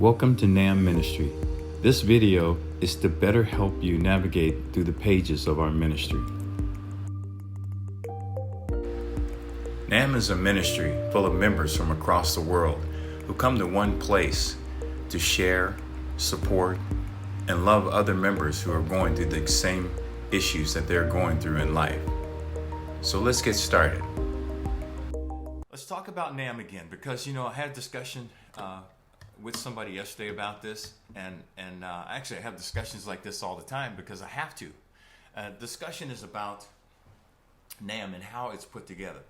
Welcome to NAM Ministry. This video is to better help you navigate through the pages of our ministry. NAM is a ministry full of members from across the world who come to one place to share, support, and love other members who are going through the same issues that they're going through in life. So let's get started. Let's talk about NAM again because, I had a discussion with somebody yesterday about this, and actually I have discussions like this all the time because I have to. Discussion is about NAM and how it's put together.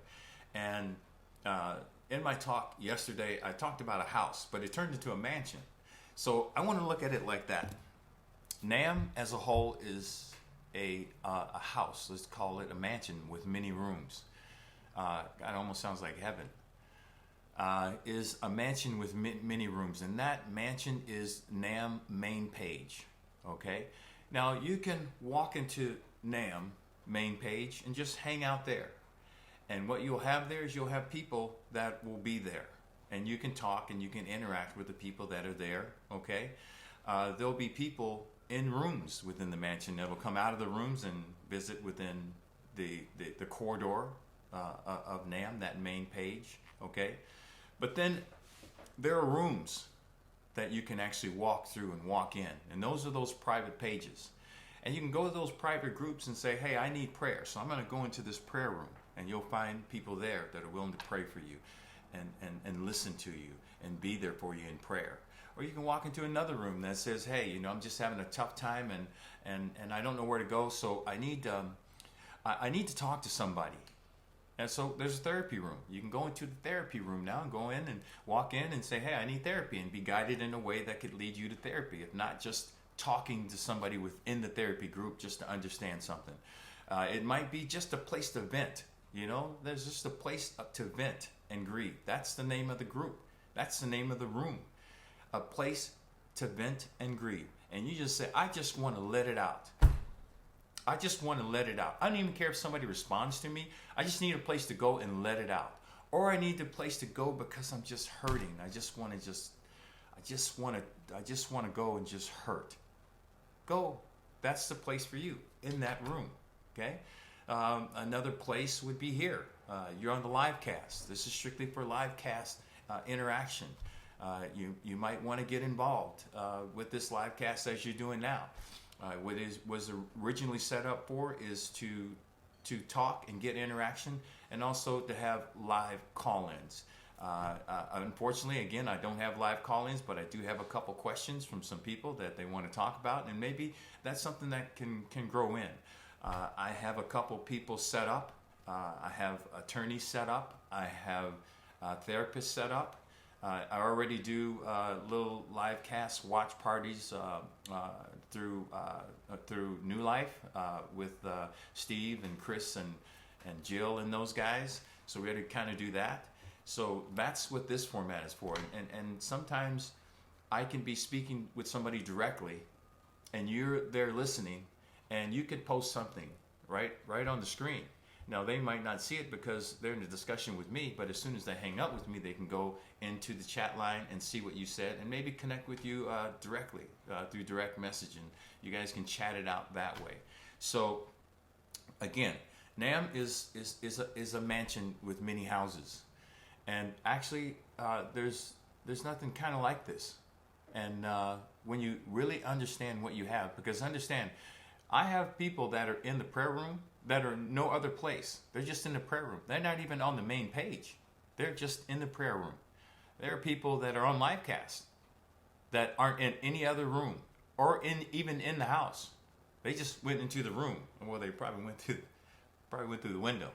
And in my talk yesterday, I talked about a house, but it turned into a mansion. So I want to look at it like that. NAM as a whole is a house. Let's call it a mansion with many rooms. It almost sounds like heaven. Is a mansion with many rooms, and that mansion is NAM main page. Okay, now you can walk into NAM main page and just hang out there, and what you'll have there is you'll have people that will be there, and you can talk and you can interact with the people that are there. Okay, there'll be people in rooms within the mansion that will come out of the rooms and visit within the corridor of NAM, that main page. Okay. But then there are rooms that you can actually walk through and walk in. And those are those private pages. And you can go to those private groups and say, hey, I need prayer. So I'm going to go into this prayer room. And you'll find people there that are willing to pray for you and listen to you and be there for you in prayer. Or you can walk into another room that says, hey, I'm just having a tough time and I don't know where to go. So I need to talk to somebody. And so there's a therapy room. You can go into the therapy room now and go in and walk in and say, hey, I need therapy, and be guided in a way that could lead you to therapy, if not just talking to somebody within the therapy group just to understand something. It might be just a place to vent. There's just a place to vent and grieve. That's the name of the group. That's the name of the room. A place to vent and grieve. And you just say, I just want to let it out. I just want to let it out. I don't even care if somebody responds to me. I just need a place to go and let it out. Or I need a place to go because I'm just hurting. I just want to go and just hurt. Go. That's the place for you, in that room. Okay? Another place would be here. You're on the live cast. This is strictly for live cast interaction. You might want to get involved with this live cast as you're doing now. What was originally set up for is to talk and get interaction, and also to have live call-ins. Unfortunately, again, I don't have live call-ins, but I do have a couple questions from some people that they want to talk about, and maybe that's something that can grow in. I have a couple people set up. I have attorneys set up. I have therapists set up. I already do little live cast watch parties through New Life with Steve and Chris and Jill and those guys. So we had to kind of do that. So that's what this format is for. And sometimes I can be speaking with somebody directly, and you're there listening, and you could post something right on the screen. Now, they might not see it because they're in a discussion with me, but as soon as they hang up with me, they can go into the chat line and see what you said and maybe connect with you directly through direct message, and you guys can chat it out that way. So, again, NAM is a mansion with many houses. And actually, there's nothing kind of like this. And when you really understand what you have, because understand, I have people that are in the prayer room that are no other place. They're just in the prayer room. They're not even on the main page. They're just in the prayer room. There are people that are on livecast that aren't in any other room or even in the house. They just went into the room. Well, they probably went through the window.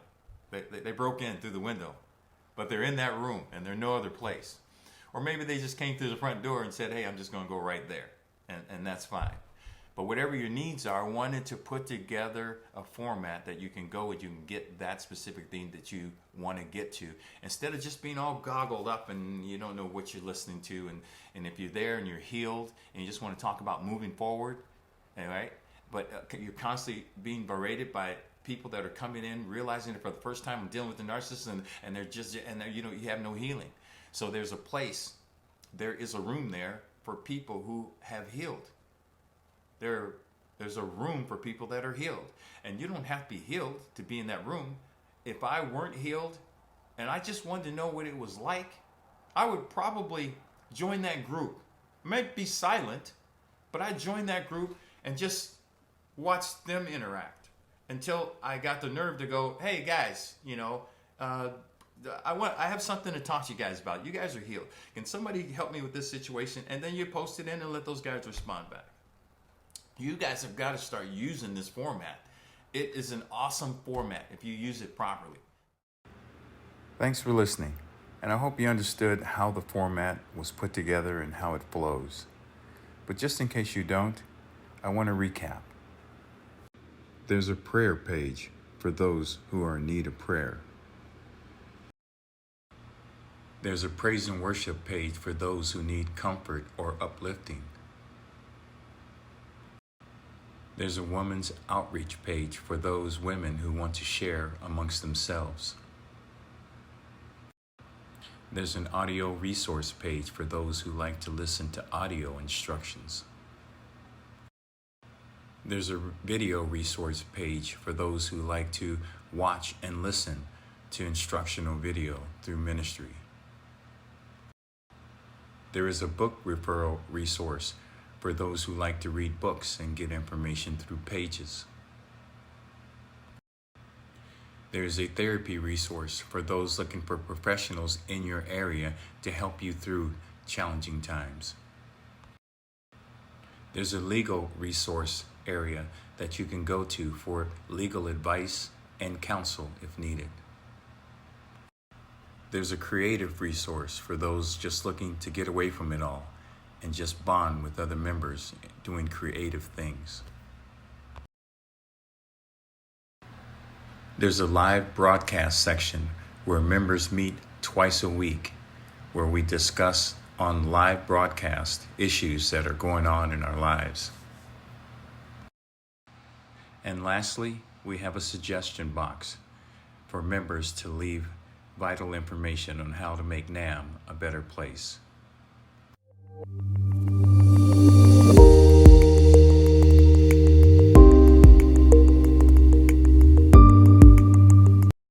They broke in through the window, but they're in that room and they're no other place. Or maybe they just came through the front door and said, hey, I'm just going to go right there, and that's fine. But whatever your needs are, I wanted to put together a format that you can go and you can get that specific thing that you want to get to. Instead of just being all goggled up and you don't know what you're listening to. And if you're there and you're healed and you just want to talk about moving forward, all right? But you're constantly being berated by people that are coming in, realizing that for the first time I'm dealing with the narcissist, and they're you have no healing. So there's a place, there is a room there for people who have healed. There's a room for people that are healed. And you don't have to be healed to be in that room. If I weren't healed and I just wanted to know what it was like, I would probably join that group. I might be silent, but I'd join that group and just watch them interact until I got the nerve to go, hey guys, I have something to talk to you guys about. You guys are healed. Can somebody help me with this situation? And then you post it in and let those guys respond back. You guys have got to start using this format. It is an awesome format if you use it properly. Thanks for listening. And I hope you understood how the format was put together and how it flows. But just in case you don't, I want to recap. There's a prayer page for those who are in need of prayer. There's a praise and worship page for those who need comfort or uplifting. There's a women's outreach page for those women who want to share amongst themselves. There's an audio resource page for those who like to listen to audio instructions. There's a video resource page for those who like to watch and listen to instructional video through ministry. There is a book referral resource for those who like to read books and get information through pages. There is a therapy resource for those looking for professionals in your area to help you through challenging times. There's a legal resource area that you can go to for legal advice and counsel if needed. There's a creative resource for those just looking to get away from it all and just bond with other members doing creative things. There's a live broadcast section where members meet twice a week, where we discuss on live broadcast issues that are going on in our lives. And lastly, we have a suggestion box for members to leave vital information on how to make NAM a better place.